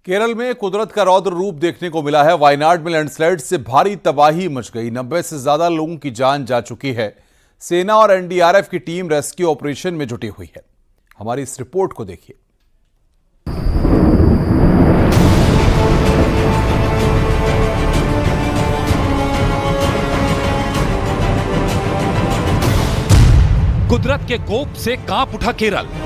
केरल में कुदरत का रौद्र रूप देखने को मिला है। वायनाड में लैंडस्लाइड से भारी तबाही मच गई। 90 से ज्यादा लोगों की जान जा चुकी है। सेना और एनडीआरएफ की टीम रेस्क्यू ऑपरेशन में जुटी हुई है। हमारी इस रिपोर्ट को देखिए। कुदरत के कोप से कांप उठा केरल।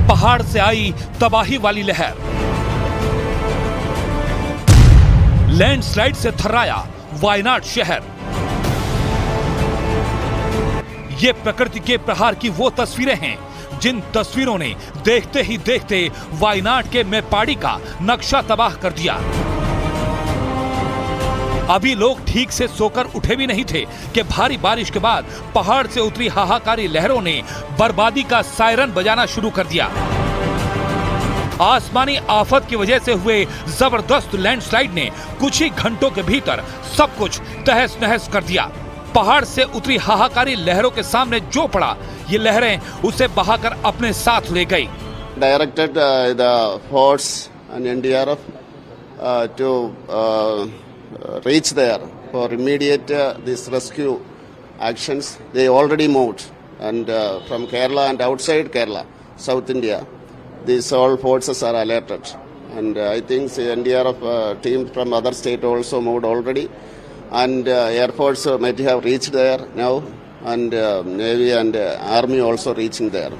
पहाड़ से आई तबाही वाली लहर, लैंडस्लाइड से थर्राया वायनाड शहर। ये प्रकृति के प्रहार की वो तस्वीरें हैं जिन तस्वीरों ने देखते ही देखते वायनाड के मेप्पाडी का नक्शा तबाह कर दिया। अभी लोग ठीक से सोकर उठे भी नहीं थे कि भारी बारिश के बाद पहाड़ से उतरी हाहाकारी लहरों ने बर्बादी का सायरन बजाना शुरू कर दिया। आसमानी आफत की वजह से हुए जबरदस्त लैंडस्लाइड ने कुछ ही घंटों के भीतर सब कुछ तहस नहस कर दिया। पहाड़ से उतरी हाहाकारी लहरों के सामने जो पड़ा, ये लहरें उसे बहाकर अपने साथ ले गई। Directed the force and NDRF to reach there for immediate this rescue actions. They already moved, and from Kerala and outside Kerala, South India, these all forces are alerted. And I think the NDRF team from other state also moved already, and Air Force might have reached there now, and Navy and Army also reaching there.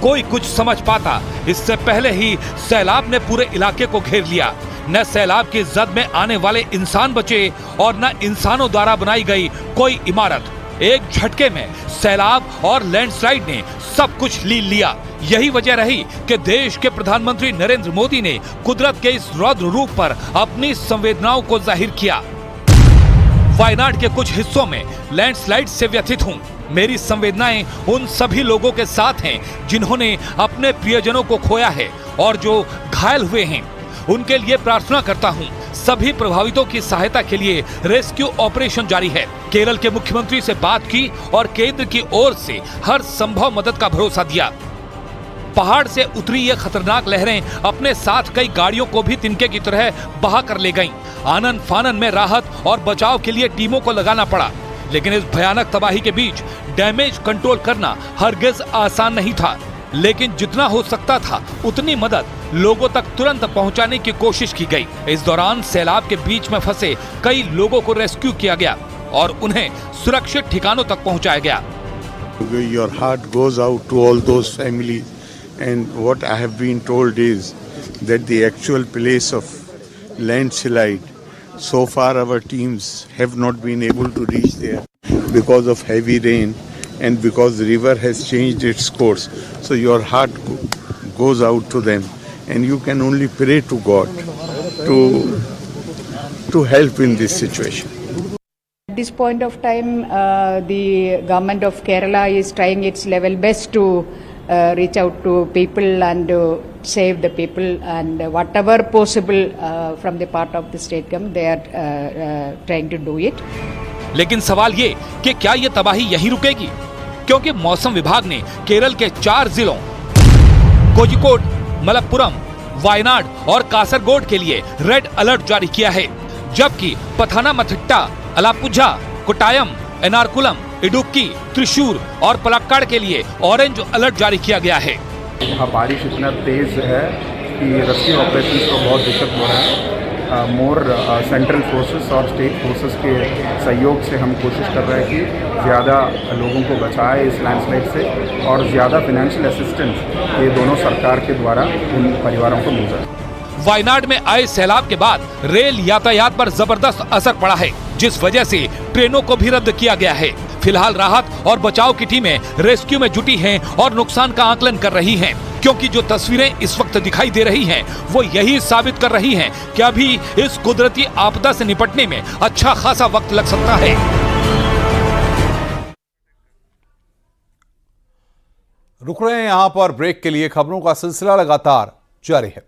कोई कुछ समझ पाता इससे पहले ही सैलाब ने पूरे इलाके को घेर लिया। न सैलाब की जद में आने वाले इंसान बचे और न इंसानों द्वारा बनाई गई कोई इमारत। एक झटके में सैलाब और लैंडस्लाइड ने सब कुछ लीन लिया। यही वजह रही कि देश के प्रधानमंत्री नरेंद्र मोदी ने कुदरत के इस रौद्र रूप पर अपनी संवेदनाओं को जाहिर किया। वायनाड के कुछ हिस्सों में लैंडस्लाइड से व्यथित हूँ। मेरी संवेदनाएं उन सभी लोगों के साथ हैं जिन्होंने अपने प्रियजनों को खोया है और जो घायल हुए हैं। उनके लिए प्रार्थना करता हूं। सभी प्रभावितों की सहायता के लिए रेस्क्यू ऑपरेशन जारी है। केरल के मुख्यमंत्री से बात की और केंद्र की ओर से हर संभव मदद का भरोसा दिया। पहाड़ से उतरी ये खतरनाक लहरें अपने साथ कई गाड़ियों को भी तिनके की तरह बहा कर ले गईं। आनन फानन में राहत और बचाव के लिए टीमों को लगाना पड़ा, लेकिन इस भयानक तबाही के बीच डैमेज कंट्रोल करना हरगिज आसान नहीं था। लेकिन जितना हो सकता था उतनी मदद लोगों तक तुरंत पहुंचाने की कोशिश की गई। इस दौरान सैलाब के बीच में फंसे कई लोगों को रेस्क्यू किया गया और उन्हें सुरक्षित ठिकानों तक पहुंचाया गया। Your heart goes out to all those families, and what I have been told is that the actual place of landslide, so far our teams have not been able to reach there because of heavy rain and because the river has changed its course. So your heart goes out to them, and you can only pray to God to help in this situation. At this point of time, the government of Kerala is trying its level best to reach out to people and save the people, and whatever possible from the part of the state government, they are trying to do it. लेकिन सवाल ये कि क्या ये तबाही यहीं रुकेगी? क्योंकि मौसम विभाग ने केरल के 4 जिलों कोझिकोड, मलप्पुरम, वायनाड और कासरगोड के लिए रेड अलर्ट जारी किया है, जबकि पथानामथिट्टा, अलापुझा, कोट्टायम, एर्नाकुलम, इडुक्की, त्रिशूर और पलक्कड़ के लिए ऑरेंज अलर्ट जारी किया गया है। यहाँ बारिश इतना तेज है कि रेस्क्यू ऑपरेशन को बहुत दिक्कत हो रहा है। मोर सेंट्रल फोर्सेस और स्टेट फोर्सेस के सहयोग से हम कोशिश कर रहे हैं कि ज़्यादा लोगों को बचाए इस लैंडस्लाइड से, और ज़्यादा फाइनेंशियल असिस्टेंस ये दोनों सरकार के द्वारा उन परिवारों को मिल जाए। वायनाड में आए सैलाब के बाद रेल यातायात पर जबरदस्त असर पड़ा है, जिस वजह से ट्रेनों को भी रद्द किया गया है। फिलहाल राहत और बचाव की टीमें रेस्क्यू में जुटी हैं और नुकसान का आकलन कर रही हैं, क्योंकि जो तस्वीरें इस वक्त दिखाई दे रही हैं वो यही साबित कर रही हैं कि अभी इस कुदरती आपदा से निपटने में अच्छा खासा वक्त लग सकता है। रुक रहे हैं यहां पर ब्रेक के लिए। खबरों का सिलसिला लगातार जारी है।